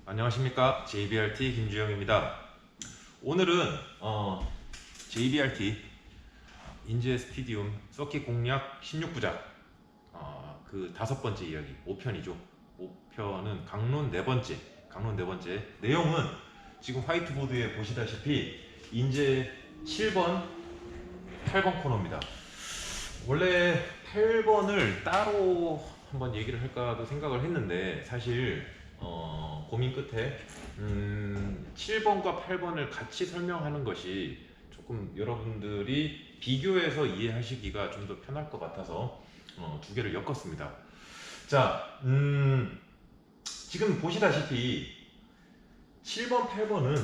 안녕하십니까, JBRT 김주영입니다. 오늘은 JBRT 인제 스피디움 서킷 공략 16부작 그 5번째 이야기 5편이죠. 5편은 강론 네 번째 내용은 지금 화이트보드에 보시다시피 인제 7번 8번 코너입니다. 원래 8번을 따로 한번 얘기를 할까도 생각을 했는데 사실 고민 끝에 7번과 8번을 같이 설명하는 것이 조금 여러분들이 비교해서 이해하시기가 좀 더 편할 것 같아서 두 개를 엮었습니다. 자, 지금 보시다시피 7번, 8번은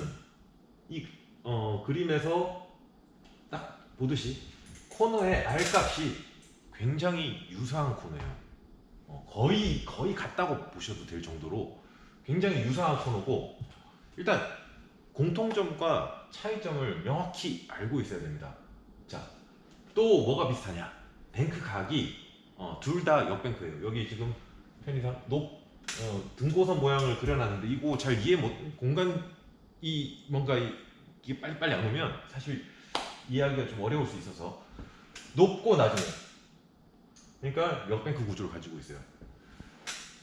이 그림에서 딱 보듯이 코너의 R값이 굉장히 유사한 코너예요. 거의 같다고 보셔도 될 정도로 굉장히 유사한 코너고, 일단 공통점과 차이점을 명확히 알고 있어야 됩니다. 자, 또 뭐가 비슷하냐? 뱅크 각이 둘 다 역뱅크예요. 여기 지금 편의상 등고선 모양을 그려놨는데 이거 잘 이해 못, 공간이 뭔가 이게 빨리 안 오면 사실 이해하기가 좀 어려울 수 있어서 높고 낮은, 그러니까 역뱅크 구조를 가지고 있어요.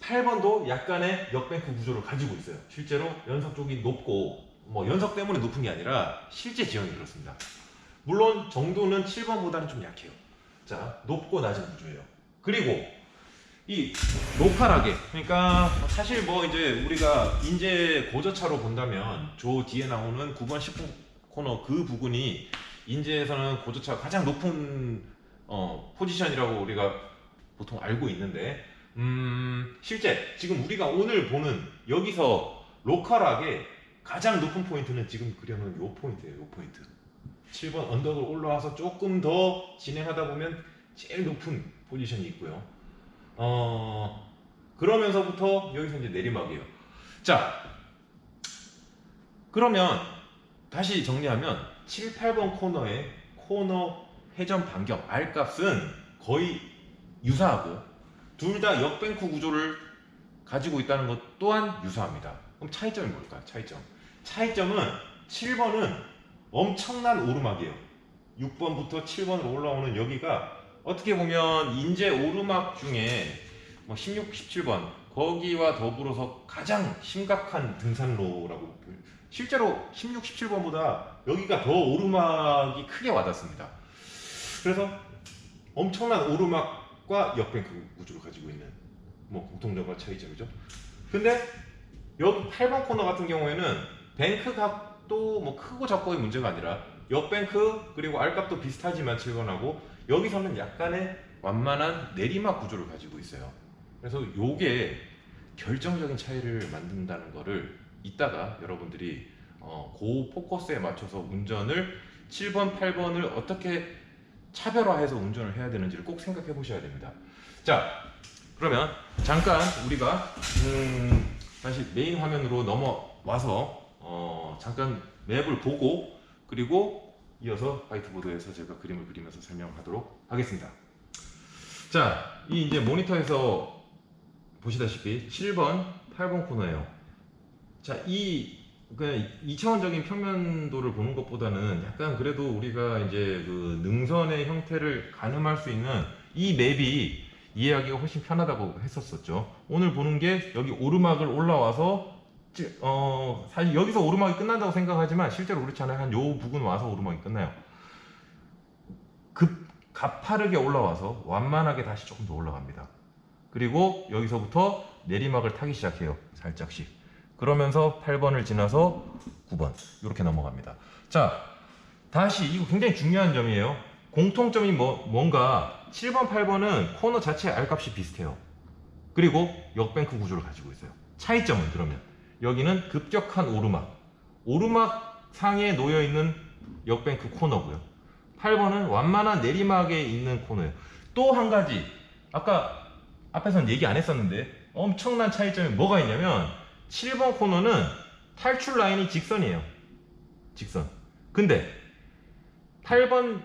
8번도 약간의 역뱅크 구조를 가지고 있어요. 실제로 연석 쪽이 높고, 뭐 연석 때문에 높은 게 아니라 실제 지형이 그렇습니다. 물론 정도는 7번보다는 좀 약해요. 자, 높고 낮은 구조예요. 그리고 이 로컬하게, 그러니까 사실 뭐 이제 우리가 인제 고저차로 본다면 저 뒤에 나오는 9번 10번 코너 그 부분이 인제에서는 고저차가 가장 높은 포지션이라고 우리가 보통 알고 있는데, 실제 지금 우리가 오늘 보는 여기서 로컬하게 가장 높은 포인트는 지금 그려놓은 요 포인트예요. 요 포인트 7번 언덕을 올라와서 조금 더 진행하다 보면 제일 높은 포지션이 있고요. 그러면서부터 여기서 이제 내리막이에요. 자, 그러면 다시 정리하면 7, 8번 코너의 코너 회전 반경 R값은 거의 유사하고 둘 다 역뱅크 구조를 가지고 있다는 것 또한 유사합니다. 그럼 차이점이 뭘까요? 차이점은 7번은 엄청난 오르막이에요. 6번부터 7번으로 올라오는 여기가 어떻게 보면 인제 오르막 중에 뭐 16, 17번 거기와 더불어서 가장 심각한 등산로라고, 실제로 16, 17번보다 여기가 더 오르막이 크게 와닿습니다. 그래서 엄청난 오르막과 역뱅크 구조를 가지고 있는 뭐 공통점과 차이점이죠. 근데 여기 8번 코너 같은 경우에는 뱅크 각도 뭐 크고 작고의 문제가 아니라 역뱅크 그리고 R값도 비슷하지만 7번하고 여기서는 약간의 완만한 내리막 구조를 가지고 있어요. 그래서 요게 결정적인 차이를 만든다는 거를 이따가 여러분들이 그 포커스에 맞춰서 운전을 7번, 8번을 어떻게 차별화해서 운전을 해야 되는지를 꼭 생각해 보셔야 됩니다. 자, 그러면 잠깐 우리가 다시 메인 화면으로 넘어와서 잠깐 맵을 보고 그리고 이어서 화이트보드에서 제가 그림을 그리면서 설명하도록 하겠습니다. 자, 이 이제 모니터에서 보시다시피 7번, 8번 코너예요. 자, 그냥 2차원적인 평면도를 보는 것보다는 약간 그래도 우리가 이제 그 능선의 형태를 가늠할 수 있는 이 맵이 이해하기가 훨씬 편하다고 했었죠. 오늘 보는 게 여기 오르막을 올라와서 사실 여기서 오르막이 끝난다고 생각하지만 실제로 그렇지 않아요. 한 요 부근 와서 오르막이 끝나요. 가파르게 올라와서 완만하게 다시 조금 더 올라갑니다. 그리고 여기서부터 내리막을 타기 시작해요. 살짝씩. 그러면서 8번을 지나서 9번 이렇게 넘어갑니다. 자, 다시 이거 굉장히 중요한 점이에요. 공통점이 뭔가 7번, 8번은 코너 자체의 R값이 비슷해요. 그리고 역뱅크 구조를 가지고 있어요. 차이점은 그러면 여기는 급격한 오르막 상에 놓여있는 역뱅크 코너고요. 8번은 완만한 내리막에 있는 코너예요. 또 한 가지, 아까 앞에서는 얘기 안 했었는데 엄청난 차이점이 뭐가 있냐면 7번 코너는 탈출 라인이 직선이에요. 직선. 근데 8번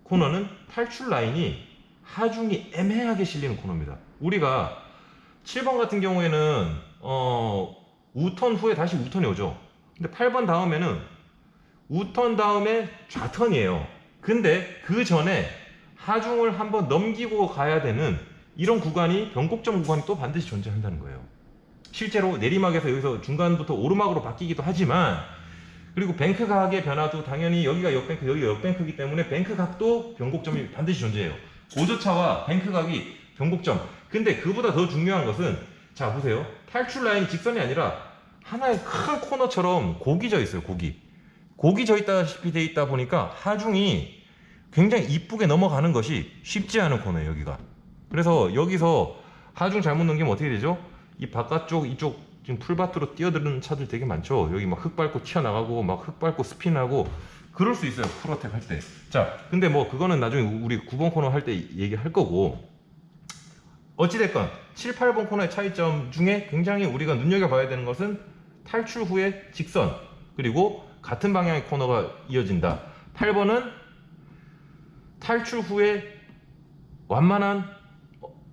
코너는 탈출 라인이 하중이 애매하게 실리는 코너입니다. 우리가 7번 같은 경우에는 우턴 후에 다시 우턴이 오죠. 근데 8번 다음에는 우턴 다음에 좌턴이에요. 근데 그 전에 하중을 한번 넘기고 가야 되는 이런 구간이 변곡점 구간이 또 반드시 존재한다는 거예요. 실제로 내리막에서 여기서 중간부터 오르막으로 바뀌기도 하지만, 그리고 뱅크 각의 변화도 당연히 여기가 역뱅크, 여기가 역뱅크이기 때문에 뱅크 각도 변곡점이 반드시 존재해요. 고저차와 뱅크 각이 변곡점. 근데 그보다 더 중요한 것은, 자 보세요. 탈출 라인이 직선이 아니라 하나의 큰 코너처럼 곡이 져 있어요. 곡이 져 있다시피 돼 있다 보니까 하중이 굉장히 이쁘게 넘어가는 것이 쉽지 않은 코너예요. 여기가. 그래서 여기서 하중 잘못 넘기면 어떻게 되죠? 이 바깥쪽 이쪽 지금 풀밭으로 뛰어드는 차들 되게 많죠. 여기 막 흙 밟고 튀어나가고 막 흙 밟고 스핀하고 그럴 수 있어요. 풀어택 할 때. 자, 근데 뭐 그거는 나중에 우리 9번 코너 할 때 얘기할 거고, 어찌됐건 7, 8번 코너의 차이점 중에 굉장히 우리가 눈여겨봐야 되는 것은 탈출 후에 직선, 그리고 같은 방향의 코너가 이어진다. 8번은 탈출 후에 완만한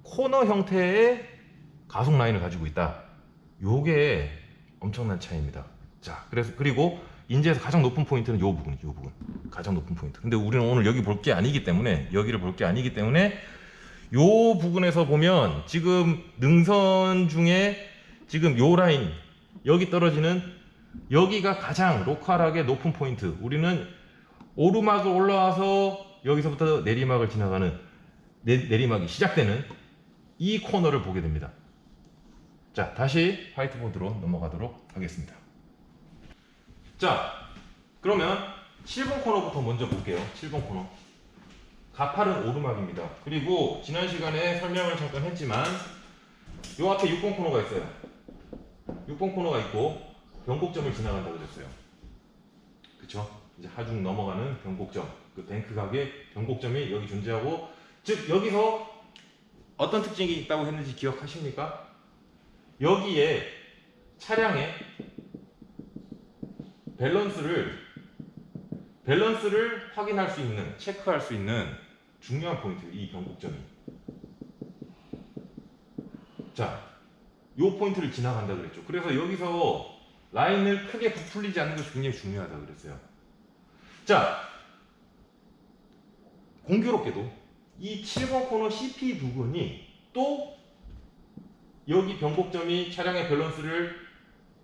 코너 형태의 가속 라인을 가지고 있다. 요게 엄청난 차이입니다. 자, 그리고 인제에서 가장 높은 포인트는 요 부분. 가장 높은 포인트. 근데 우리는 오늘 여기 볼 게 아니기 때문에, 여기를 볼 게 아니기 때문에 요 부분에서 보면 지금 능선 중에 지금 요 라인, 여기 떨어지는 여기가 가장 로컬하게 높은 포인트. 우리는 오르막을 올라와서 여기서부터 내리막을 지나가는 내리막이 시작되는 이 코너를 보게 됩니다. 자, 다시 화이트보드로 넘어가도록 하겠습니다. 자, 그러면 7번 코너부터 먼저 볼게요. 7번 코너. 가파른 오르막입니다. 그리고 지난 시간에 설명을 잠깐 했지만 요 앞에 6번 코너가 있어요. 6번 코너가 있고 변곡점을 지나간다고 그랬어요. 그쵸? 이제 하중 넘어가는 변곡점, 그 뱅크 각의 변곡점이 여기 존재하고, 즉 여기서 어떤 특징이 있다고 했는지 기억하십니까? 여기에 차량의 밸런스를 확인할 수 있는, 체크할 수 있는 중요한 포인트, 이 변곡점이. 자, 요 포인트를 지나간다 그랬죠. 그래서 여기서 라인을 크게 부풀리지 않는 것이 굉장히 중요하다 그랬어요. 자, 공교롭게도 이 7번 코너 CP 부분이 또 여기 변곡점이 차량의 밸런스를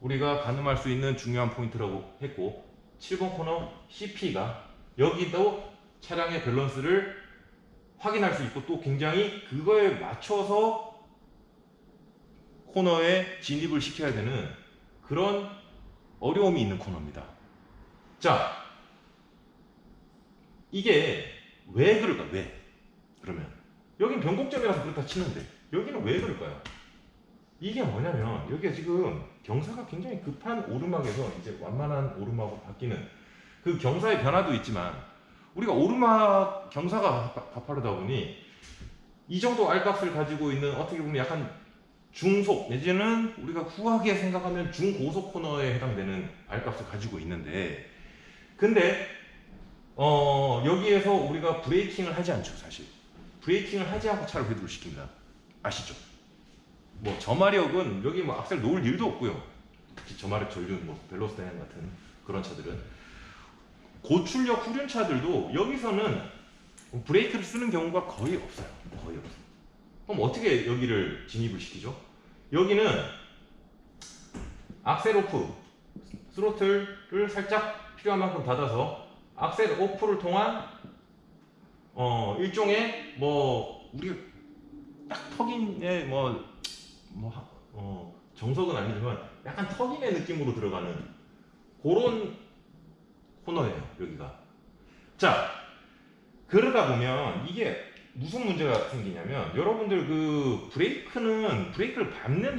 우리가 가늠할 수 있는 중요한 포인트라고 했고, 7번 코너 CP가 여기도 차량의 밸런스를 확인할 수 있고 또 굉장히 그거에 맞춰서 코너에 진입을 시켜야 되는 그런 어려움이 있는 코너입니다. 자, 이게 왜 그럴까? 왜? 그러면 여긴 변곡점이라서 그렇다 치는데 여기는 왜 그럴까요? 이게 뭐냐면 여기가 지금 경사가 굉장히 급한 오르막에서 이제 완만한 오르막으로 바뀌는 그 경사의 변화도 있지만, 우리가 오르막 경사가 가파르다 보니 이 정도 R값을 가지고 있는, 어떻게 보면 약간 중속 내지는 우리가 후하게 생각하면 중고속 코너에 해당되는 R값을 가지고 있는데, 근데 여기에서 우리가 브레이킹을 하지 않죠. 사실 브레이킹을 하지 않고 차를 회복을 시킵니다. 아시죠? 뭐 저마력은 여기 뭐 악셀 놓을 일도 없고요. 특히 저마력 전륜, 뭐 벨로스타인 같은 그런 차들은, 고출력 후륜차들도 여기서는 브레이크를 쓰는 경우가 거의 없어요. 거의 없어요. 그럼 어떻게 여기를 진입을 시키죠? 여기는 악셀 오프, 스로틀을 살짝 필요한 만큼 닫아서 악셀 오프를 통한 일종의 뭐 우리가 딱 턱인의 정석은 아니지만 약간 턱인의 느낌으로 들어가는 그런 코너예요, 여기가. 자, 그러다 보면 이게 무슨 문제가 생기냐면, 여러분들 그 브레이크를 밟는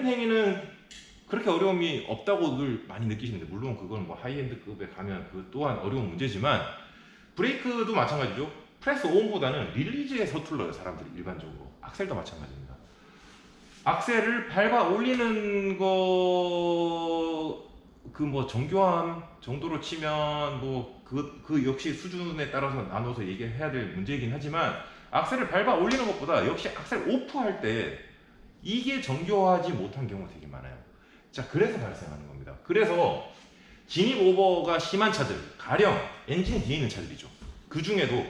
행위는 그렇게 어려움이 없다고 늘 많이 느끼시는데, 물론 그건 뭐 하이엔드급에 가면 그 또한 어려운 문제지만, 브레이크도 마찬가지죠. 프레스 온보다는 릴리즈에 서툴러요, 사람들이 일반적으로. 악셀도 마찬가지입니다. 악셀을 밟아 올리는 거 그 뭐 정교함 정도로 치면 뭐 그 역시 수준에 따라서 나눠서 얘기해야 될 문제이긴 하지만, 악셀을 밟아 올리는 것보다 역시 악셀 오프할 때 이게 정교하지 못한 경우가 되게 많아요. 자, 그래서 발생하는 겁니다. 그래서 진입 오버가 심한 차들, 가령 엔진 뒤에 있는 차들이죠. 그 중에도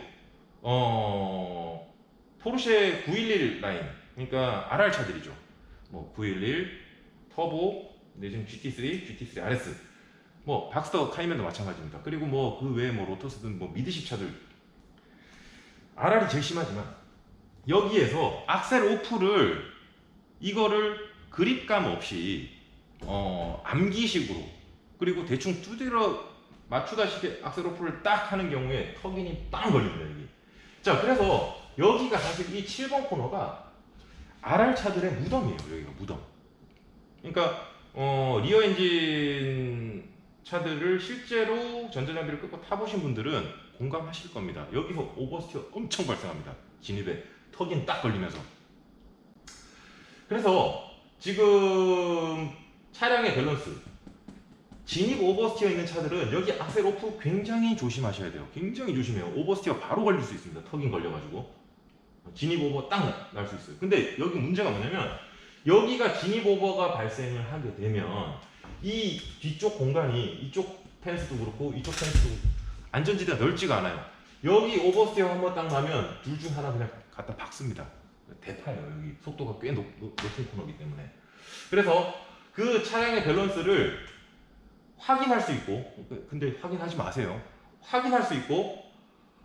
포르쉐 911 라인, 그러니까 RR 차들이죠. 뭐 911, 터보, 내지는 GT3, GT3 RS, 뭐 박스터 카이맨도 마찬가지입니다. 그리고 뭐 그 외에 뭐 로터스든 뭐 미드십 차들, RR이 제일 심하지만 여기에서 악셀 오프를 이거를 그립감 없이 암기식으로 그리고 대충 두드려 맞추다시피 악셀 오프를 딱 하는 경우에 턱인이 빵 걸립니다 여기. 자, 그래서 여기가 사실 이 7번 코너가 RR 차들의 무덤이에요. 여기가 무덤. 그러니까 리어 엔진 차들을 실제로 전자장비를 끄고 타보신 분들은 공감하실 겁니다. 여기서 오버스티어 엄청 발생합니다. 진입에 턱인 딱 걸리면서. 그래서 지금 차량의 밸런스, 진입 오버스티어 있는 차들은 여기 악셀 오프 굉장히 조심하셔야 돼요. 굉장히 조심해요. 오버스티어 바로 걸릴 수 있습니다. 턱인 걸려가지고 진입 오버 딱 날 수 있어요. 근데 여기 문제가 뭐냐면 여기가 진입 오버가 발생을 하게 되면 이 뒤쪽 공간이 이쪽 펜스도 그렇고 이쪽 펜스도 안전지대가 넓지가 않아요. 여기 오버스티어 한번 딱 나면 둘 중 하나 그냥 갖다 박습니다. 대파예요. 여기 속도가 꽤 높은 코너이기 때문에. 그래서 그 차량의 밸런스를 확인할 수 있고, 근데 확인하지 마세요. 확인할 수 있고,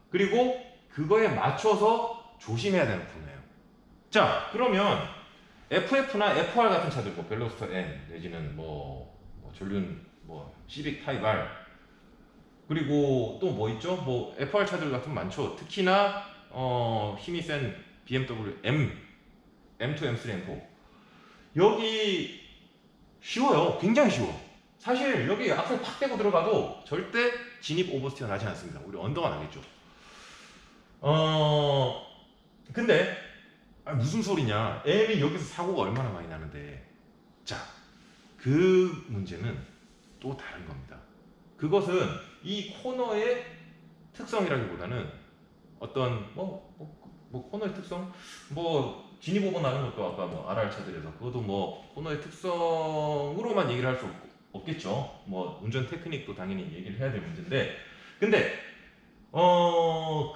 그리고 그거에 맞춰서 조심해야 되는 코너예요. 자, 그러면 FF나 FR 같은 차들, 뭐 벨로스터 N 내지는 전륜 시빅 타입 R, 그리고 또 뭐 있죠? 뭐 FR 차들 같은 많죠. 특히나 힘이 센 BMW M, M2, M3, M4. 여기 쉬워요. 굉장히 쉬워. 사실 여기 악셀 팍 떼고 들어가도 절대 진입 오버스티어 나지 않습니다. 우리 언더가 나겠죠. 근데 무슨 소리냐? M이 여기서 사고가 얼마나 많이 나는데. 자, 그 문제는 또 다른 겁니다. 그것은 이 코너의 특성이라기보다는 어떤 코너의 특성, 진입 오버 나는 것도 아까 RR 차들에서 그것도 코너의 특성으로만 얘기를 할 수 없겠죠. 운전 테크닉도 당연히 얘기를 해야 될 문제인데, 근데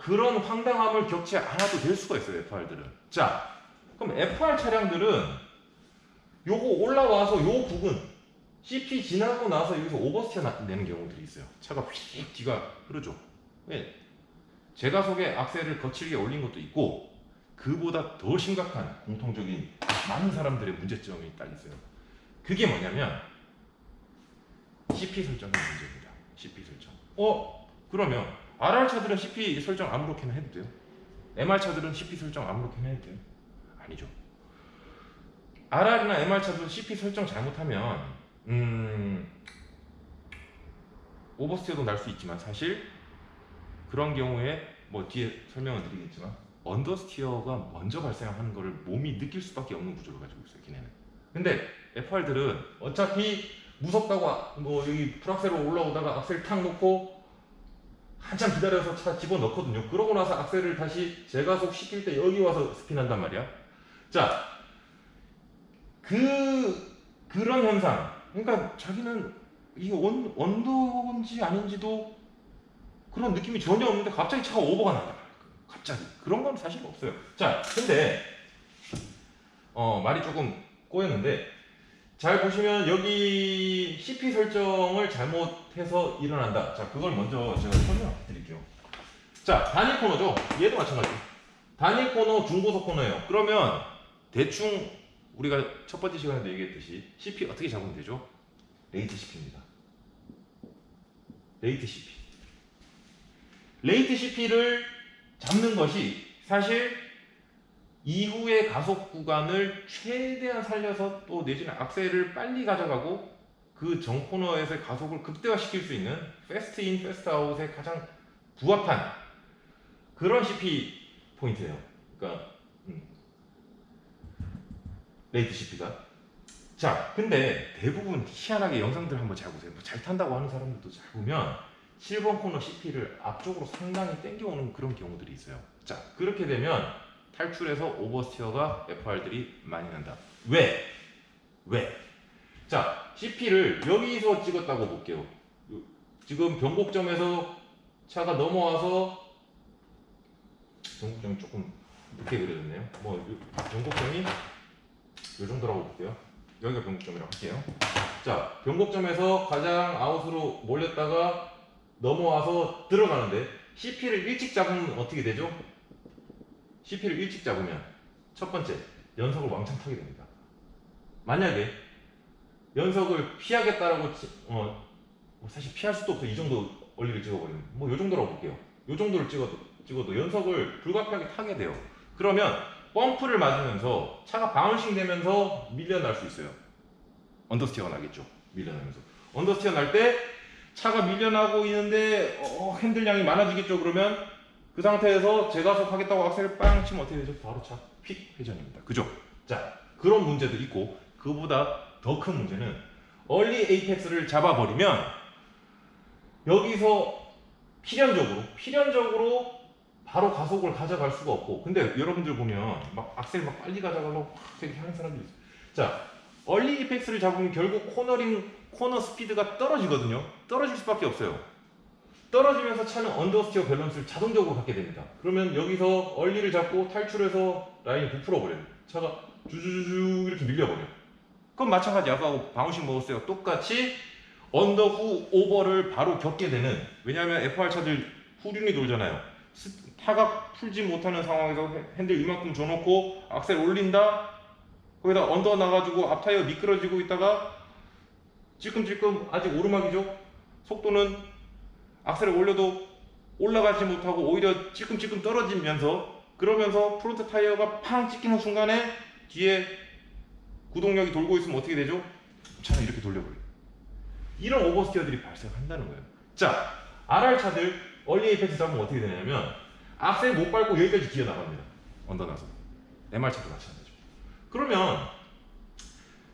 그런 황당함을 겪지 않아도 될 수가 있어요. FR들은. 자, 그럼 FR 차량들은 요거 올라와서 요 부분 CP 지나고 나서 여기서 오버스티어 내는 경우들이 있어요. 차가 휙 뒤가 흐르죠. 왜? 제가속에 악셀을 거칠게 올린 것도 있고, 그보다 더 심각한 공통적인 많은 사람들의 문제점이 딱 있어요. 그게 뭐냐면 CP 설정의 문제입니다. CP 설정. 그러면 RR 차들은 CP 설정 아무렇게나 해도 돼요? MR 차들은 CP 설정 아무렇게나 해도 돼요? 아니죠. RR이나 MR 차들은 CP 설정 잘못하면 오버스티어도 날 수 있지만, 사실 그런 경우에 뒤에 설명을 드리겠지만 언더스티어가 먼저 발생하는 것을 몸이 느낄 수밖에 없는 구조를 가지고 있어요, 걔네는. 근데 FR들은 어차피 무섭다고 여기 풀악셀로 올라오다가 악셀 탁 놓고 한참 기다려서 차 집어넣거든요. 그러고 나서 악셀을 다시 제가속 시킬 때 여기 와서 스핀한단 말이야. 자, 그런 현상. 그러니까 자기는 이게 언더인지 아닌지도 그런 느낌이 전혀 없는데 갑자기 차가 오버가 난다. 갑자기. 그런 건 사실 없어요. 자, 근데 말이 조금 꼬였는데, 잘 보시면 여기 CP 설정을 잘못해서 일어난다. 자, 그걸 먼저 제가 설명드릴게요. 자, 단일 코너죠. 얘도 마찬가지. 단일 코너, 중고속 코너예요. 그러면 대충 우리가 첫 번째 시간에도 얘기했듯이 CP 어떻게 잡으면 되죠? 레이트 CP입니다. 레이트 CP. 레이트 CP를 잡는 것이 사실 이후의 가속 구간을 최대한 살려서 또 내지는 악셀을 빨리 가져가고 그 전 코너에서의 가속을 극대화시킬 수 있는 패스트 인, 패스트 아웃에 가장 부합한 그런 CP 포인트예요. 그러니까 레이트 CP가. 자, 근데 대부분 희한하게 영상들 한번 잘 보세요. 잘 탄다고 하는 사람들도 잘 보면 7번 코너 CP를 앞쪽으로 상당히 당겨오는 그런 경우들이 있어요. 자, 그렇게 되면 탈출해서 오버스티어가 FR들이 많이 난다. 왜? 왜? 자, CP를 여기서 찍었다고 볼게요. 지금 변곡점에서 차가 넘어와서 변곡점이 조금 늦게 그려졌네요. 뭐 변곡점이 이 정도라고 볼게요. 여기가 변곡점이라고 할게요. 자, 변곡점에서 가장 아웃으로 몰렸다가 넘어와서 들어가는데 CP를 일찍 잡으면 어떻게 되죠? CP를 일찍 잡으면 첫 번째, 연석을 왕창 타게 됩니다. 만약에 연석을 피하겠다라고 사실 피할 수도 없어. 이 정도 원리를 찍어버리면 뭐 이 정도라고 볼게요. 이 정도를 찍어도 연석을 불가피하게 타게 돼요. 그러면 펌프를 맞으면서 차가 바운싱 되면서 밀려날 수 있어요. 언더스티어가 나겠죠. 밀려나면서 언더스티어 날 때 차가 밀려나고 있는데 핸들량이 많아지겠죠. 그러면 그 상태에서 제가속 하겠다고 악셀을 빵 치면 어떻게 되죠? 바로 차 휙 회전입니다. 그죠? 자, 그런 문제도 있고, 그보다 더 큰 문제는 얼리 에이펙스를 잡아버리면 여기서 필연적으로 바로 가속을 가져갈 수가 없고, 근데 여러분들 보면 막 악셀 막 빨리 가져가려고 이렇게 하는 사람들이 있어요. 자, 얼리 에이펙스를 잡으면 결국 코너 스피드가 떨어지거든요. 떨어질 수밖에 없어요. 떨어지면서 차는 언더스티어 밸런스를 자동적으로 갖게 됩니다. 그러면 여기서 얼리를 잡고 탈출해서 라인이 부풀어 버려요. 차가 주주주주 이렇게 밀려버려요. 그럼 마찬가지 아까 바운싱 먹었어요. 똑같이 언더 후 오버를 바로 겪게 되는, 왜냐하면 FR 차들 후륜이 돌잖아요. 타각 풀지 못하는 상황에서 핸들 이만큼 줘놓고 악셀 올린다, 거기다 언더 나가지고 앞타이어 미끄러지고 있다가 찔끔찔끔 아직 오르막이죠. 속도는 악셀을 올려도 올라가지 못하고 오히려 찔끔찔끔 떨어지면서, 그러면서 프론트 타이어가 팡 찍히는 순간에 뒤에 구동력이 돌고 있으면 어떻게 되죠? 차는 이렇게 돌려버려요. 이런 오버스티어들이 발생한다는 거예요. 자, RR 차들 얼리 에이펙스 잡으면 어떻게 되냐면 악셀 못 밟고 여기까지 기어 나갑니다. 언더 나서. MR 차도 마찬가지죠. 그러면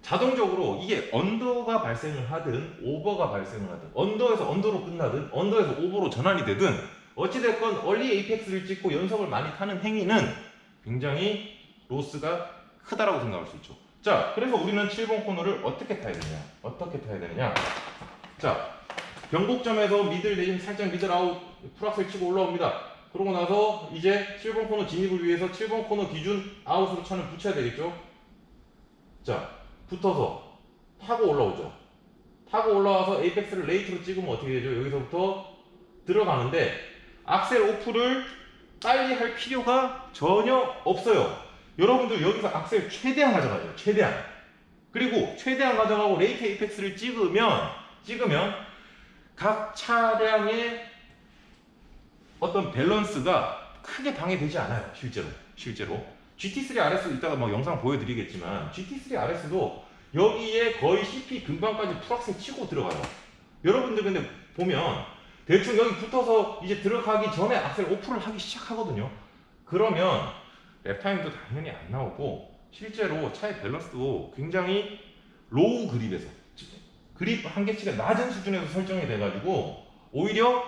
자동적으로 이게 언더가 발생을 하든 오버가 발생을 하든, 언더에서 언더로 끝나든 언더에서 오버로 전환이 되든, 어찌됐건 얼리 에이펙스를 찍고 연석을 많이 타는 행위는 굉장히 로스가 크다라고 생각할 수 있죠. 자, 그래서 우리는 7번 코너를 어떻게 타야 되느냐? 자, 변곡점에서 미들 내지는 살짝 미들 아웃 풀악셀 치고 올라옵니다. 그러고 나서 이제 7번 코너 진입을 위해서 7번 코너 기준 아웃으로 차는 붙여야 되겠죠. 자, 붙어서 타고 올라오죠. 타고 올라와서 에이펙스를 레이트로 찍으면 어떻게 되죠? 여기서부터 들어가는데 악셀 오프를 빨리 할 필요가 전혀 없어요. 여러분들 여기서 악셀 최대한 가져가죠. 최대한. 그리고 최대한 가져가고 레이트 에이펙스를 찍으면 각 차량의 어떤 밸런스가 크게 방해되지 않아요. 실제로 GT3 RS 이따가 막 영상 보여드리겠지만 GT3 RS도 여기에 거의 CP 근방까지 풀악셀 치고 들어가요. 여러분들 근데 보면 대충 여기 붙어서 이제 들어가기 전에 악셀 오프를 하기 시작하거든요. 그러면 랩타임도 당연히 안 나오고, 실제로 차의 밸런스도 굉장히 로우 그립에서, 그립 한계치가 낮은 수준에서 설정이 돼가지고 오히려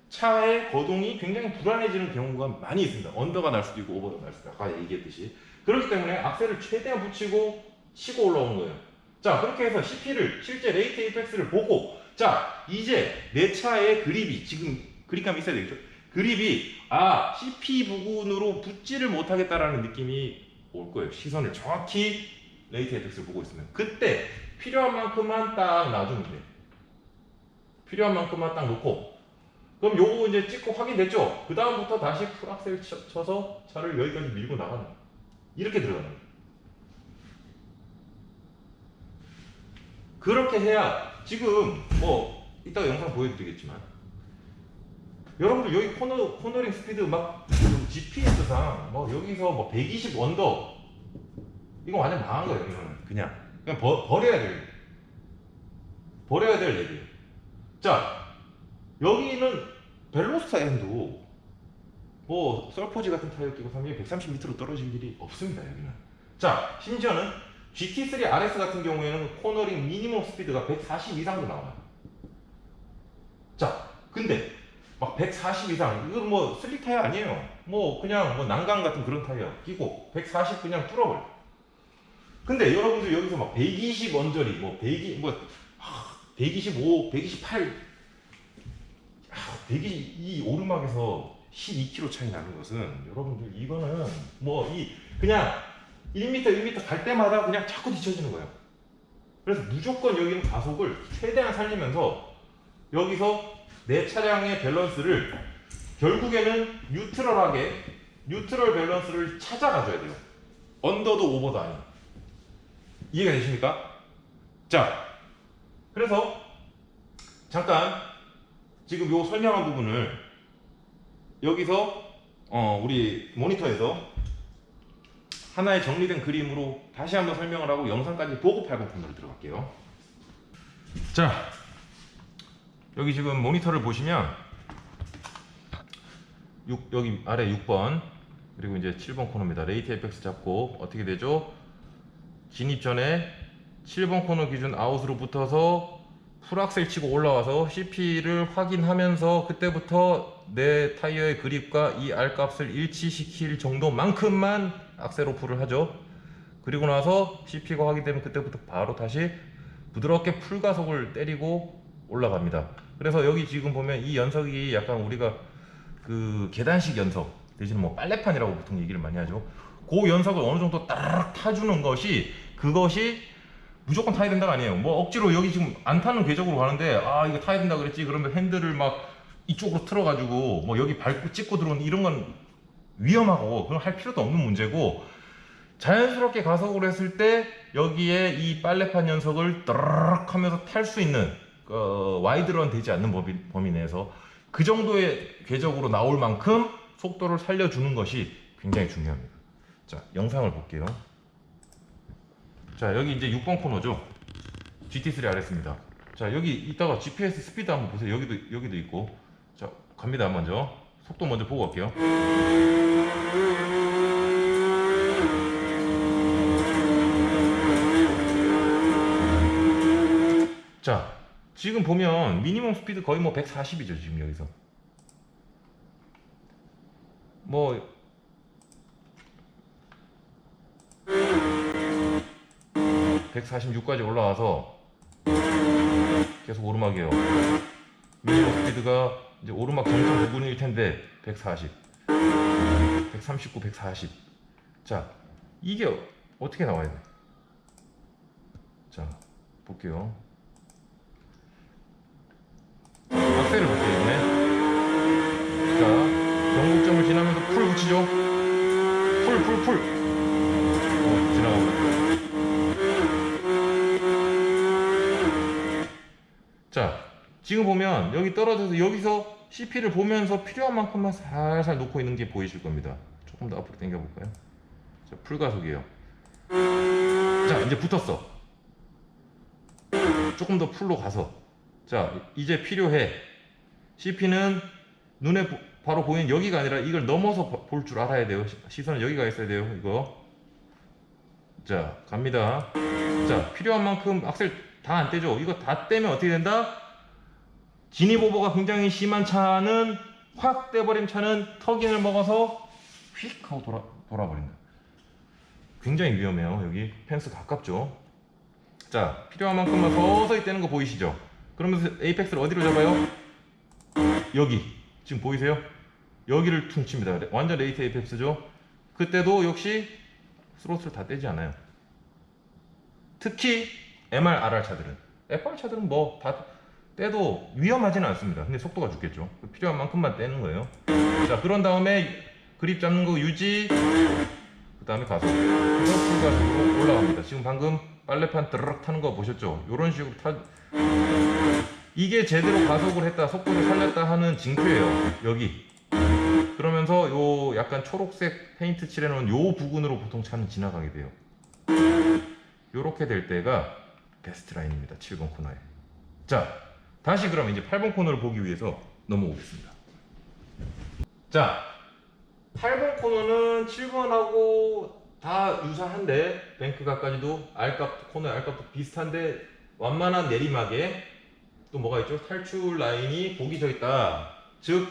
차의 거동이 굉장히 불안해지는 경우가 많이 있습니다. 언더가 날 수도 있고 오버가 날 수도 있고, 아까 얘기했듯이. 그렇기 때문에 악셀을 최대한 붙이고 치고 올라오는 거예요. 자, 그렇게 해서 CP를, 실제 레이트 에이펙스를 보고, 자, 이제 내 차의 그립이, 지금 그립감이 있어야 되겠죠? 그립이 CP 부근으로 붙지를 못하겠다라는 느낌이 올 거예요. 시선을 정확히 레이트 에이펙스를 보고 있으면. 그때 필요한 만큼만 딱 놔주면 돼. 필요한 만큼만 딱 놓고, 그럼 요거 이제 찍고 확인됐죠? 그 다음부터 다시 풀악셀 쳐서 차를 여기까지 밀고 나가는 거예요. 이렇게 들어가는 거예요. 그렇게 해야, 지금 뭐 이따가 영상 보여드리겠지만, 여러분들 여기 코너링 스피드 막 GPS상 뭐 여기서 뭐 120 언더, 이거 완전 망한 거예요. 이거는 그냥 버려야 될 얘기예요. 자, 여기는 벨로스타 M도 뭐 썰포지 같은 타이어 끼고 130m로 떨어질 일이 없습니다. 여기는. 자, 심지어는 GT3 RS 같은 경우에는 코너링 미니멈 스피드가 140 이상도 나와요. 자, 근데 막 140 이상, 이건 뭐 슬릭 타이어 아니에요. 뭐 그냥 뭐 난간 같은 그런 타이어 끼고 140 그냥 뚫어버려. 근데 여러분들 여기서 막 120 언저리, 뭐 120, 뭐 125, 128, 120, 이 오르막에서 12km 차이 나는 것은 여러분들 이거는 뭐 이 그냥 1m, 1m 갈 때마다 그냥 자꾸 뒤처지는 거예요. 그래서 무조건 여기는 가속을 최대한 살리면서 여기서 내 차량의 밸런스를 결국에는 뉴트럴 밸런스를 찾아가줘야 돼요. 언더도 오버도 아니고. 이해가 되십니까? 자, 그래서 잠깐 지금 요 설명한 부분을 여기서 우리 모니터에서 하나의 정리된 그림으로 다시 한번 설명을 하고 영상까지 보고 8번 코너로 들어갈게요. 자, 여기 지금 모니터를 보시면 여기 아래 6번 그리고 이제 7번 코너입니다. 레이트 에펙스 잡고 어떻게 되죠? 진입 전에 7번 코너 기준 아웃으로 붙어서 풀악셀 치고 올라와서 CP를 확인하면서 그때부터 내 타이어의 그립과 이 R값을 일치시킬 정도만큼만 악셀 오프를 하죠. 그리고 나서 CP가 확인되면 그때부터 바로 다시 부드럽게 풀가속을 때리고 올라갑니다. 그래서 여기 지금 보면 이 연석이 약간 우리가 그 계단식 연석 대신 뭐 빨래판이라고 보통 얘기를 많이 하죠. 그 연석을 어느 정도 따르륵 타주는 것이 그것이 무조건 타야 된다가 아니에요. 뭐 억지로 여기 지금 안 타는 궤적으로 가는데 아 이거 타야 된다 그랬지 그러면 핸들을 막 이쪽으로 틀어가지고 뭐 여기 밟고 찍고 들어오는 이런 건 위험하고 그건 할 필요도 없는 문제고 자연스럽게 가속을 했을 때 여기에 이 빨래판 연석을 따르륵 하면서 탈 수 있는 와이드런 되지 않는 범위 내에서 그 정도의 궤적으로 나올 만큼 속도를 살려주는 것이 굉장히 중요합니다. 자, 영상을 볼게요. 자, 여기 이제 6번 코너죠. GT3 RS입니다. 자, 여기 이따가 GPS 스피드 한번 보세요. 여기도 있고. 자, 갑니다. 먼저 속도 먼저 보고 갈게요. 자, 지금 보면 미니멈 스피드 거의 뭐 140이죠. 지금 여기서 뭐 146까지 올라와서 계속 오르막이에요. 미니멈 스피드가 이제 오르막 정점 부분일 텐데 140, 139, 140. 자, 이게 어떻게 나와야 돼? 자, 볼게요. 악셀을 볼게요, 이번에. 자, 경국점을 지나면서 풀 붙이죠? 풀. 지나가고. 자, 지금 보면 여기 떨어져서 여기서 CP를 보면서 필요한 만큼만 살살 놓고 있는 게 보이실 겁니다. 조금 더 앞으로 당겨 볼까요? 자, 풀가속이에요. 자, 이제 붙었어. 조금 더 풀로 가서. 자, 이제 필요해. CP는 눈에 바로 보이는 여기가 아니라 이걸 넘어서 볼 줄 알아야 돼요. 시선은 여기가 있어야 돼요. 이거. 자, 갑니다. 자, 필요한 만큼 악셀 다 안 떼죠. 이거 다 떼면 어떻게 된다? 진입 오버가 굉장히 심한 차는 확 떼버린 차는 터긴을 먹어서 휙 하고 돌아버린다. 굉장히 위험해요. 여기 펜스 가깝죠. 자, 필요한 만큼만 서서히 떼는 거 보이시죠? 그러면서 에이펙스를 어디로 잡아요? 여기 지금 보이세요? 여기를 퉁칩니다. 완전 레이트 에이펙스죠. 그때도 역시 스로틀을 다 떼지 않아요. 특히 MR, RR 차들은 FR 차들은 뭐 다 떼도 위험하지는 않습니다. 근데 속도가 죽겠죠. 필요한 만큼만 떼는 거예요. 자, 그런 다음에 그립 잡는 거 유지, 그 다음에 가속, 그래서 풀가속으로 올라갑니다. 지금 방금 빨래판 드르륵 타는 거 보셨죠? 이런 식으로 이게 제대로 가속을 했다, 속도를 살렸다 하는 징표예요. 여기. 그러면서 요 약간 초록색 페인트 칠해놓은 요 부분으로 보통 차는 지나가게 돼요. 요렇게 될 때가 베스트 라인입니다. 7번 코너에. 자, 다시 그럼 이제 8번 코너를 보기 위해서 넘어오겠습니다. 자, 8번 코너는 7번하고 다 유사한데 뱅크각까지도 R값, 코너의 R값도 비슷한데 완만한 내리막에 또 뭐가 있죠? 탈출 라인이 복이 져 있다. 즉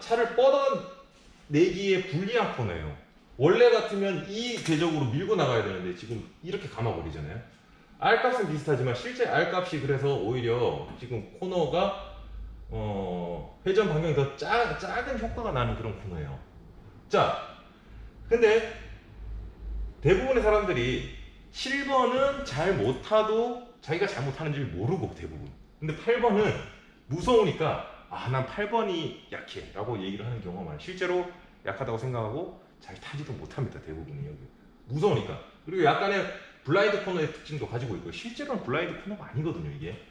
차를 뻗어내기에 불리한 코너예요. 원래 같으면 이 궤적으로 밀고 나가야 되는데 지금 이렇게 감아버리잖아요. R값은 비슷하지만 실제 R값이 그래서 오히려 지금 코너가 회전 반경이 더 작은 효과가 나는 그런 코너예요. 자, 근데 대부분의 사람들이 7번은 잘 못 타도 자기가 잘못하는 줄 모르고 대부분. 근데 8번은 무서우니까 난 8번이 약해 라고 얘기를 하는 경우가 많아요. 실제로 약하다고 생각하고 잘 타지도 못합니다. 대부분이 여기. 무서우니까. 그리고 약간의 블라인드 코너의 특징도 가지고 있고요. 실제로는 블라인드 코너가 아니거든요, 이게.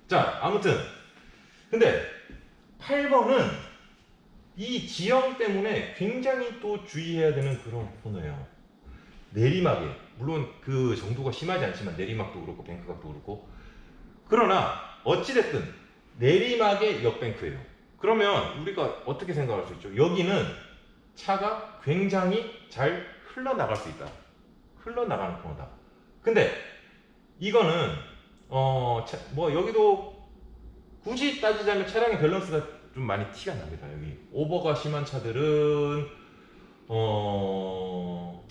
자, 아무튼 근데 8번은 이 지형 때문에 굉장히 또 주의해야 되는 그런 코너예요. 내리막에, 물론 그 정도가 심하지 않지만 내리막도 그렇고 뱅크각도 그렇고, 그러나 어찌됐든 내리막의 역뱅크예요. 그러면 우리가 어떻게 생각할 수 있죠? 여기는 차가 굉장히 잘 흘러나갈 수 있다. 흘러나가는 코너다. 근데 이거는 뭐 여기도 굳이 따지자면 차량의 밸런스가 좀 많이 티가 납니다. 여기 오버가 심한 차들은 뭐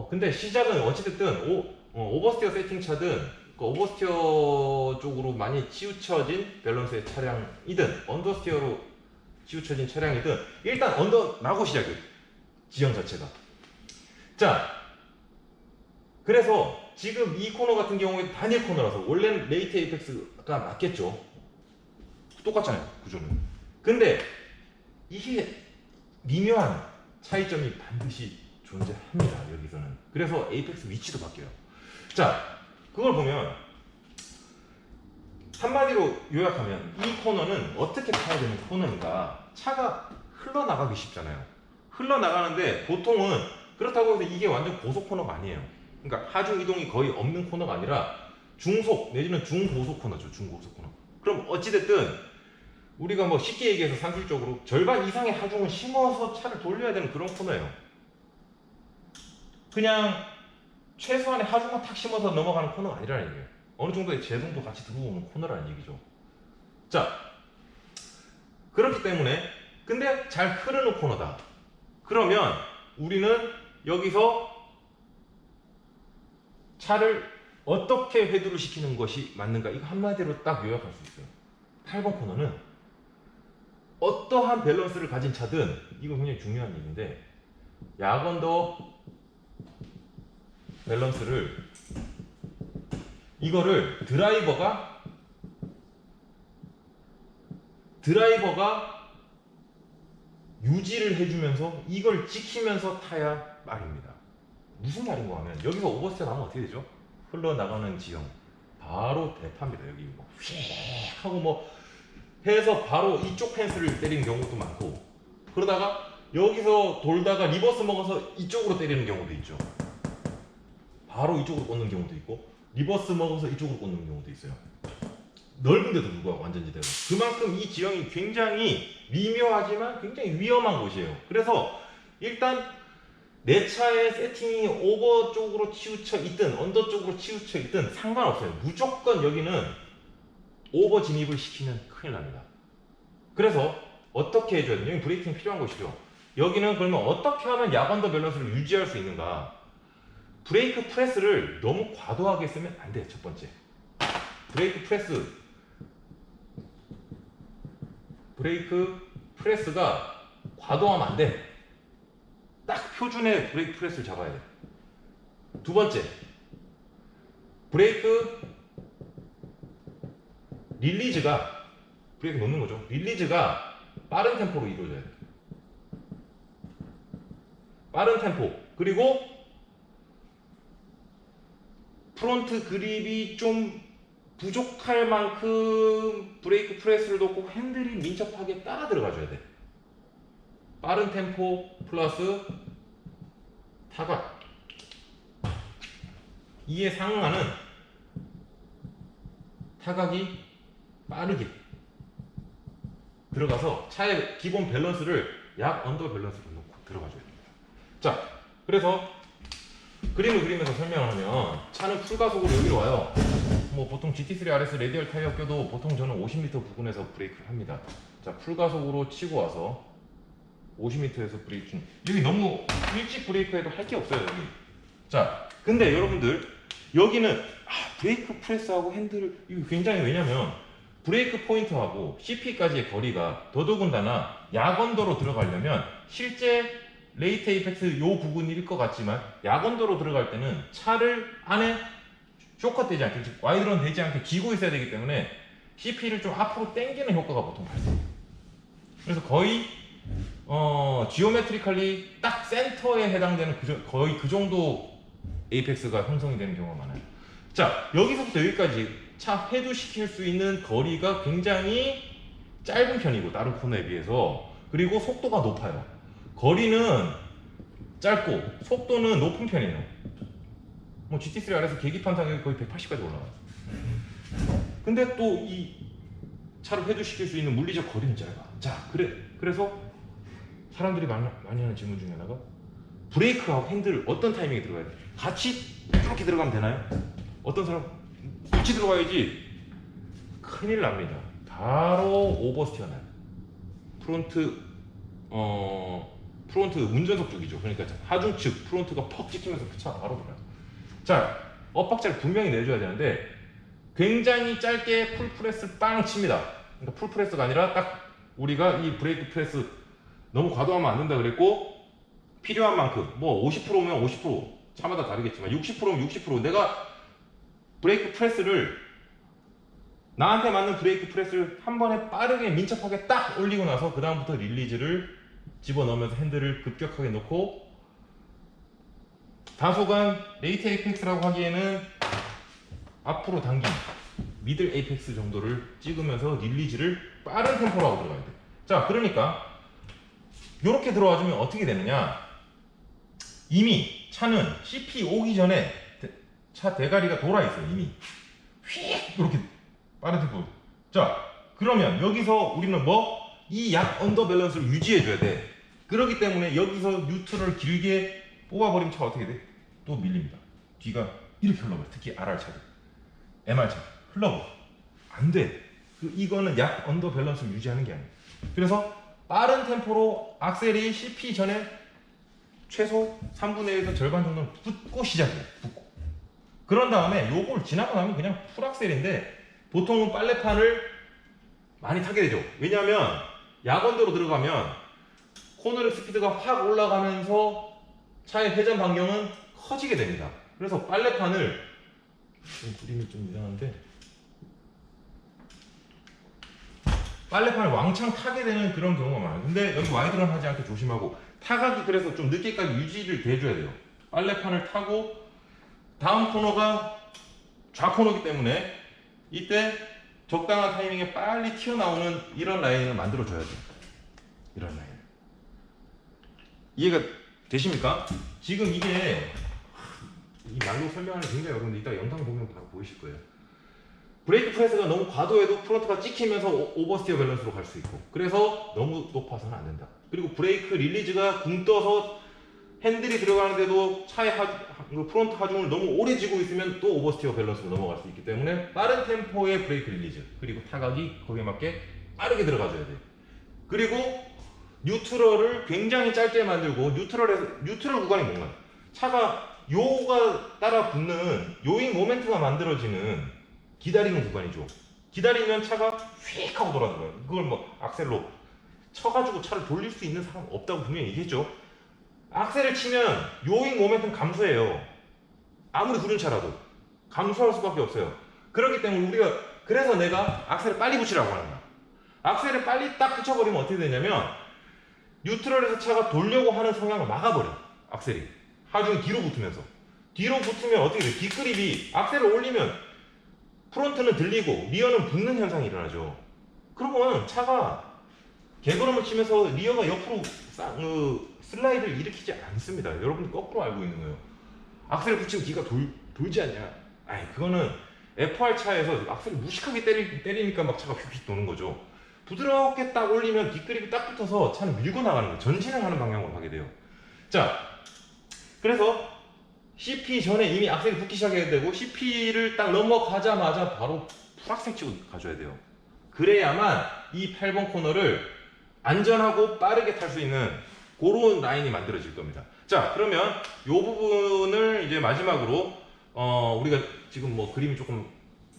근데 시작은 어찌됐든 오버스티어 세팅 차든 그 오버스티어 쪽으로 많이 치우쳐진 밸런스의 차량이든 언더스티어로 치우쳐진 차량이든 일단 언더 나고 시작해요. 지형 자체가. 자, 그래서 지금 이 코너 같은 경우에 단일 코너라서 원래는 레이트 에이펙스가 맞겠죠. 똑같잖아요, 구조는. 근데 이게 미묘한 차이점이 반드시 존재합니다, 여기서는. 그래서 에이펙스 위치도 바뀌어요. 자, 그걸 보면 한마디로 요약하면 이 코너는 어떻게 타야 되는 코너인가. 차가 흘러나가기 쉽잖아요. 흘러나가는데 보통은 그렇다고 해서 이게 완전 고속 코너가 아니에요. 그러니까 하중 이동이 거의 없는 코너가 아니라 중속 내지는 중고속 코너죠. 중고속 코너. 그럼 어찌됐든 우리가 뭐 쉽게 얘기해서 산술적으로 절반 이상의 하중을 심어서 차를 돌려야 되는 그런 코너예요. 그냥 최소한의 하중만 탁 심어서 넘어가는 코너가 아니라는 얘기예요. 어느 정도의 제동도 같이 들어오는 코너라는 얘기죠. 자, 그렇기 때문에 근데 잘 흐르는 코너다. 그러면 우리는 여기서 차를 어떻게 회두를 시키는 것이 맞는가, 이거 한마디로 딱 요약할 수 있어요. 8번 코너는 어떠한 밸런스를 가진 차든, 이거 굉장히 중요한 얘기인데, 야건더 밸런스를 이거를 드라이버가 유지를 해주면서 이걸 지키면서 타야 말입니다. 무슨 말인가 하면 여기서 오버스テ 나면 어떻게 되죠? 흘러나가는 지형 바로 대파입니다. 여기 뭐 휙 하고 뭐 해서 바로 이쪽 펜스를 때리는 경우도 많고, 그러다가 여기서 돌다가 리버스 먹어서 이쪽으로 때리는 경우도 있죠. 바로 이쪽으로 꽂는 경우도 있고, 리버스 먹어서 이쪽으로 꽂는 경우도 있어요. 넓은데도 불구하고 완전지대로. 그만큼 이 지형이 굉장히 미묘하지만 굉장히 위험한 곳이에요. 그래서 일단 내 차의 세팅이 오버 쪽으로 치우쳐 있든 언더 쪽으로 치우쳐 있든 상관없어요. 무조건 여기는 오버 진입을 시키면 큰일 납니다. 그래서 어떻게 해줘야 되냐? 여기 브레이킹 필요한 곳이죠. 여기는 그러면 어떻게 하면 야건더 밸런스를 유지할 수 있는가? 브레이크 프레스를 너무 과도하게 쓰면 안 돼요. 첫 번째, 브레이크 프레스가 과도하면 안 돼. 딱 표준의 브레이크 프레스를 잡아야 돼. 두 번째, 브레이크 릴리즈가, 브레이크 놓는 거죠. 릴리즈가 빠른 템포로 이루어져야 돼. 빠른 템포. 그리고 프론트 그립이 좀 부족할 만큼 브레이크 프레스를 놓고 핸들이 민첩하게 따라 들어가줘야 돼. 빠른 템포 플러스 타각, 이에 상응하는 타각이 빠르게 들어가서 차의 기본 밸런스를 약 언더 밸런스로 놓고 들어가줘야 됩니다. 자, 그래서 그림을 그리면서 설명을 하면 차는 풀가속으로 여기로 와요. 뭐 보통 GT3 RS 레디얼 타이어 껴도 보통 저는 50m 부근에서 브레이크를 합니다. 자, 풀가속으로 치고 와서 50m에서 브레이킹. 여기 너무 일찍 브레이크해도 할 게 없어요, 여기. 자, 근데 여러분들 여기는 브레이크 프레스하고 핸들 이거 굉장히, 왜냐면 브레이크 포인트하고 CP까지의 거리가 더더군다나 야건도로 들어가려면 실제 레이트 에이펙스 요 부분일 것 같지만 야건도로 들어갈 때는 차를 안에 쇼컷 되지 않게, 즉 와이드런 되지 않게 쥐고 있어야 되기 때문에 CP를 좀 앞으로 당기는 효과가 보통 발생해요. 그래서 거의 지오메트리컬리 딱 센터에 해당되는 거의 그 정도 에이펙스가 형성이 되는 경우가 많아요. 자, 여기서부터 여기까지 차 회두시킬 수 있는 거리가 굉장히 짧은 편이고 다른 코너에 비해서, 그리고 속도가 높아요. 거리는 짧고 속도는 높은 편이에요. 뭐 GT3 R에서 계기판 타격이 거의 180까지 올라가요. 근데 또 이 차를 회두시킬 수 있는 물리적 거리는 짧아. 자, 그래서 사람들이 많이 하는 질문 중에 하나가 브레이크하고 핸들 어떤 타이밍에 들어가야 돼? 같이 이렇게 들어가면 되나요? 어떤 사람 같이 들어가야지 큰일 납니다. 바로 오버스티어 나요. 프론트 운전석 쪽이죠. 그러니까 하중측 프론트가 퍽 찍히면서 그 차 바로 돌아요. 자, 엇박자를 분명히 내줘야 되는데 굉장히 짧게 풀프레스 빵 칩니다. 그러니까 풀프레스가 아니라 딱 우리가 이 브레이크 프레스 너무 과도하면 안 된다 그랬고, 필요한 만큼 뭐 50%면 50%, 차마다 다르겠지만 60%면 60%, 내가 브레이크 프레스를, 나한테 맞는 브레이크 프레스를 한 번에 빠르게 민첩하게 딱 올리고 나서 그 다음부터 릴리즈를 집어넣으면서 핸들을 급격하게 놓고, 다소간 레이트 에이펙스라고 하기에는 앞으로 당긴 미들 에이펙스 정도를 찍으면서 릴리즈를 빠른 템포로 하고 들어가야 돼. 자, 그러니까 이렇게 들어와주면 어떻게 되느냐, 이미 차는 CP 오기 전에 차 대가리가 돌아 있어요. 이미 휙 이렇게 빠른 템포. 자, 그러면 여기서 우리는 뭐 이 약 언더 밸런스를 유지해 줘야 돼. 그렇기 때문에 여기서 뉴트럴 길게 뽑아버리면 차가 어떻게 돼? 또 밀립니다. 뒤가 이렇게 흘러버려. 특히 RR 차들, MR 차 흘러버려. 안 돼. 이거는 약 언더 밸런스를 유지하는 게 아니에요. 그래서 빠른 템포로 악셀이 CP 전에 최소 3분의 1에서 절반 정도는 붙고 시작해요. 붙고. 그런 다음에 요걸 지나고 나면 그냥 풀악셀인데 보통은 빨래판을 많이 타게 되죠. 왜냐하면 야건도로 들어가면 코너링 스피드가 확 올라가면서 차의 회전 반경은 커지게 됩니다. 그래서 빨래판을 그림이 좀 이상한데 빨래판을 왕창 타게 되는 그런 경우가 많아요. 근데 여기 와이드런 하지 않게 조심하고, 타각이 그래서 좀 늦게까지 유지를 돼줘야 돼요. 빨래판을 타고 다음 코너가 좌코너이기 때문에 이때 적당한 타이밍에 빨리 튀어나오는 이런 라인을 만들어줘야 돼요. 이런 라인. 이해가 되십니까? 지금 이게 이 말로 설명하는 게 굉장히 어려운데 이따 영상 보면 바로 보이실 거예요. 브레이크 프레스가 너무 과도해도 프론트가 찍히면서 오버스티어 밸런스로 갈 수 있고, 그래서 너무 높아서는 안 된다. 그리고 브레이크 릴리즈가 붕 떠서 핸들이 들어가는데도 차의 프론트 하중을 너무 오래 쥐고 있으면 또 오버스티어 밸런스로 넘어갈 수 있기 때문에 빠른 템포의 브레이크 릴리즈, 그리고 타각이 거기에 맞게 빠르게 들어가줘야 돼요. 그리고 뉴트럴을 굉장히 짧게 만들고, 뉴트럴 구간이 뭔가요? 차가 요가 따라 붙는 요잉 모멘트가 만들어지는 기다리는 구간이죠. 기다리면 차가 휙 하고 돌아들어요. 그걸 뭐 악셀로 쳐가지고 차를 돌릴 수 있는 사람 없다고 분명히 얘기했죠. 악셀을 치면 요잉 모멘트는 감소해요. 아무리 구륜 차라도 감소할 수밖에 없어요. 그렇기 때문에 우리가, 그래서 내가 악셀을 빨리 붙이라고 하는 거야. 악셀을 빨리 딱 붙여버리면 어떻게 되냐면 뉴트럴에서 차가 돌려고 하는 성향을 막아버려. 악셀이 하중이 뒤로 붙으면서, 뒤로 붙으면 어떻게 돼? 뒷그립이 악셀을 올리면 프론트는 들리고 리어는 붙는 현상이 일어나죠. 그러면 차가 개걸음을 치면서 리어가 옆으로 슬라이드를 일으키지 않습니다. 여러분들 거꾸로 알고 있는 거예요. 악셀을 붙이면 뒤가 돌지 않냐? 아이, 그거는 FR 차에서 악셀을 무식하게 때리니까 막 차가 휙휙 도는 거죠. 부드럽게 딱 올리면 뒷그립이 딱 붙어서 차는 밀고 나가는 거예요. 전진을 하는 방향으로 가게 돼요. 자, 그래서 CP 전에 이미 악셀이 붙기 시작해야 되고 CP를 딱 넘어가자마자 바로 풀악셀 치고 가줘야 돼요. 그래야만 이 8번 코너를 안전하고 빠르게 탈 수 있는 그런 라인이 만들어질 겁니다. 자, 그러면 이 부분을 이제 마지막으로 우리가 지금 뭐 그림이 조금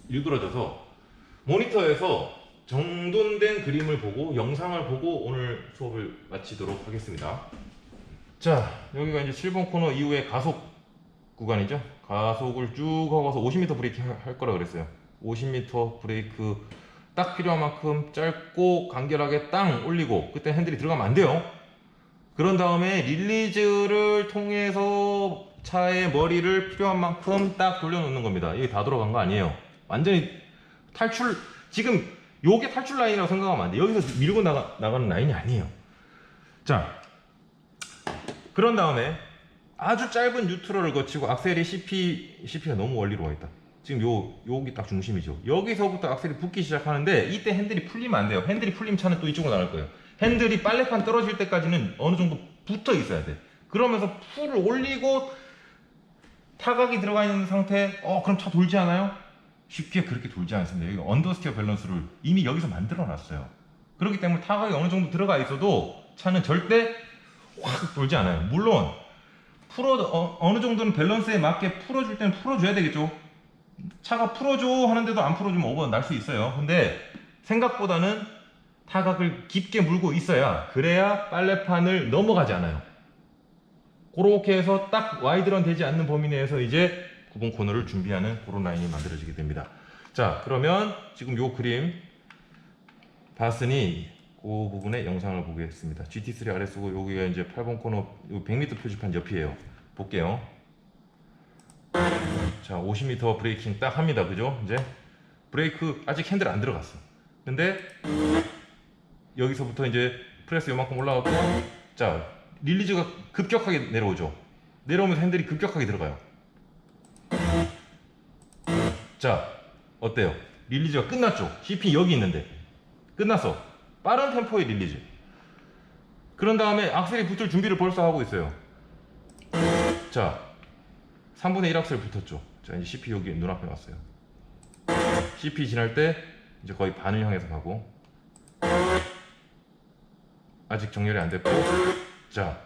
일그러져서 모니터에서 정돈된 그림을 보고 영상을 보고 오늘 수업을 마치도록 하겠습니다. 자, 여기가 이제 7번 코너 이후에 가속 구간이죠. 가속을 쭉 하고 가서 50m 브레이크 할 거라 그랬어요. 50m 브레이크 딱 필요한 만큼 짧고 간결하게 땅 올리고, 그때 핸들이 들어가면 안 돼요. 그런 다음에 릴리즈를 통해서 차의 머리를 필요한 만큼 딱 돌려놓는 겁니다. 이게 다 돌아간 거 아니에요. 완전히 탈출, 지금 요게 탈출 라인이라고 생각하면 안 돼. 여기서 밀고 나가는 라인이 아니에요. 자, 그런 다음에 아주 짧은 뉴트럴을 거치고 악셀이 CP가 너무 원리로 와 있다. 지금 여기 딱 중심이죠. 여기서부터 악셀이 붙기 시작하는데 이때 핸들이 풀리면 안 돼요. 핸들이 풀리면 차는 또 이쪽으로 나갈 거예요. 핸들이 빨래판 떨어질 때까지는 어느 정도 붙어 있어야 돼. 그러면서 풀을 올리고 타각이 들어가 있는 상태, 그럼 차 돌지 않아요? 쉽게 그렇게 돌지 않습니다. 여기 언더스티어 밸런스를 이미 여기서 만들어 놨어요. 그렇기 때문에 타각이 어느 정도 들어가 있어도 차는 절대 확 돌지 않아요. 물론 어느 정도는 밸런스에 맞게 풀어줄 때는 풀어줘야 되겠죠. 차가 풀어줘 하는데도 안 풀어주면 오버 날 수 있어요. 근데 생각보다는 타각을 깊게 물고 있어야, 그래야 빨래판을 넘어가지 않아요. 그렇게 해서 딱 와이드런 되지 않는 범위 내에서 이제 9번 코너를 준비하는 그런 라인이 만들어지게 됩니다. 자, 그러면 지금 요 그림 봤으니 그 부분의 영상을 보겠습니다. GT3 RS고 여기가 이제 8번 코너 100m 표지판 옆이에요. 볼게요. 자, 50m 브레이킹 딱 합니다. 그죠? 이제 브레이크 아직 핸들 안 들어갔어. 근데 여기서부터 이제 프레스 요만큼 올라가고, 자, 릴리즈가 급격하게 내려오죠. 내려오면서 핸들이 급격하게 들어가요. 자, 어때요? 릴리즈가 끝났죠? CP 여기 있는데 끝났어. 빠른 템포의 릴리즈. 그런 다음에 악셀이 붙을 준비를 벌써 하고 있어요. 자, 3분의 1 악셀 붙었죠. 자, 이제 CP 여기 눈앞에 왔어요. CP 지날 때 이제 거의 반을 향해서 가고, 아직 정렬이 안 됐고, 자,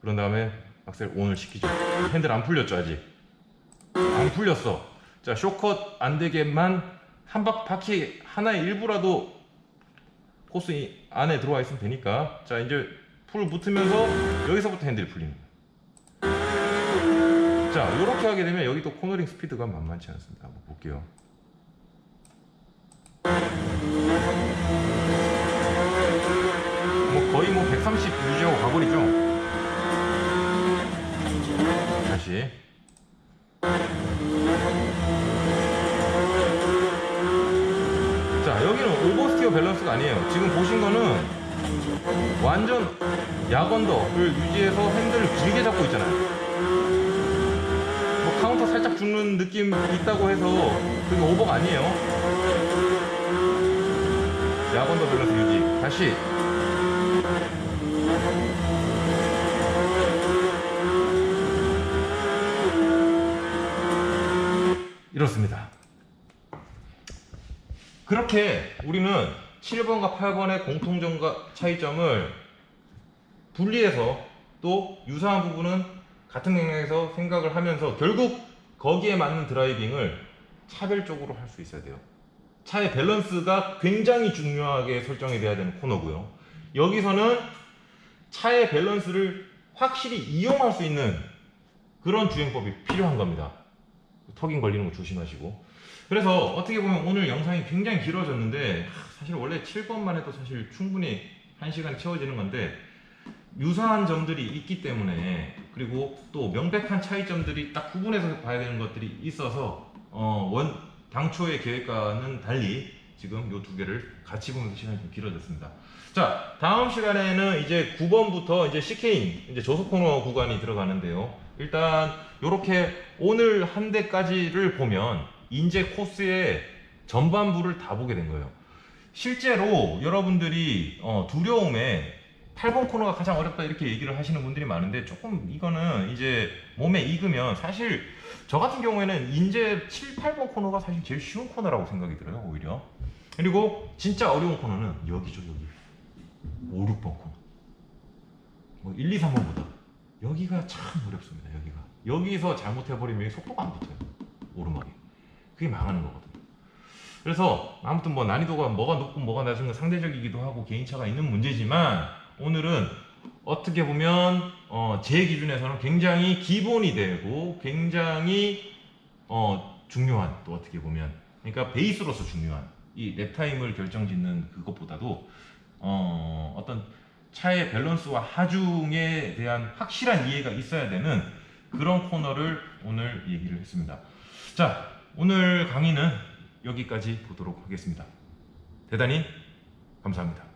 그런 다음에 악셀 온을 시키죠. 핸들 안 풀렸죠. 아직 안 풀렸어. 자, 쇼컷 안 되게만 한 바퀴 하나의 일부라도 코스 안에 들어와 있으면 되니까. 자, 이제 풀 붙으면서 여기서부터 핸들이 풀립니다. 자, 이렇게 하게 되면 여기 또 코너링 스피드가 만만치 않습니다. 한번 볼게요. 거의 130 유지하고 가버리죠. 다시. 자, 여기는 오버스티어 밸런스가 아니에요. 지금 보신 거는 완전 약언더를 유지해서 핸들을 길게 잡고 있잖아요. 카운터 살짝 죽는 느낌 있다고 해서 그게 오버가 아니에요. 약언더 밸런스 유지. 다시. 이렇습니다. 그렇게 우리는 7번과 8번의 공통점과 차이점을 분리해서 또 유사한 부분은 같은 맥락에서 생각을 하면서 결국 거기에 맞는 드라이빙을 차별적으로 할 수 있어야 돼요. 차의 밸런스가 굉장히 중요하게 설정이 돼야 되는 코너고요. 여기서는 차의 밸런스를 확실히 이용할 수 있는 그런 주행법이 필요한 겁니다. 턱인 걸리는 거 조심하시고. 그래서 어떻게 보면 오늘 영상이 굉장히 길어졌는데, 사실 원래 7번만 해도 사실 충분히 1시간 채워지는 건데, 유사한 점들이 있기 때문에, 그리고 또 명백한 차이점들이 딱 구분해서 봐야 되는 것들이 있어서 당초의 계획과는 달리 지금 이 두 개를 같이 보면서 시간이 좀 길어졌습니다. 자, 다음 시간에는 이제 9번부터 이제 CK인 이제 저속 코너 구간이 들어가는데요. 일단 이렇게 오늘 한 대까지를 보면 인제 코스의 전반부를 다 보게 된 거예요. 실제로 여러분들이 두려움에 8번 코너가 가장 어렵다 이렇게 얘기를 하시는 분들이 많은데 조금 이거는 이제 몸에 익으면 사실 저 같은 경우에는 인제 7, 8번 코너가 사실 제일 쉬운 코너라고 생각이 들어요 오히려. 그리고 진짜 어려운 코너는 여기죠 여기 5, 6번 코너 뭐 1, 2, 3번보다 여기가 참 어렵습니다. 여기서 잘못해버리면 속도가 안 붙어요 오르막이. 그게 망하는 거거든요. 그래서 아무튼 뭐 난이도가 뭐가 높고 뭐가 낮은 건 상대적이기도 하고 개인차가 있는 문제지만 오늘은 어떻게 보면 제 기준에서는 굉장히 기본이 되고 굉장히 중요한 또 어떻게 보면 그러니까 베이스로서 중요한 이 랩타임을 결정짓는 그것보다도 어떤 차의 밸런스와 하중에 대한 확실한 이해가 있어야 되는 그런 코너를 오늘 얘기를 했습니다. 자, 오늘 강의는 여기까지 보도록 하겠습니다. 대단히 감사합니다.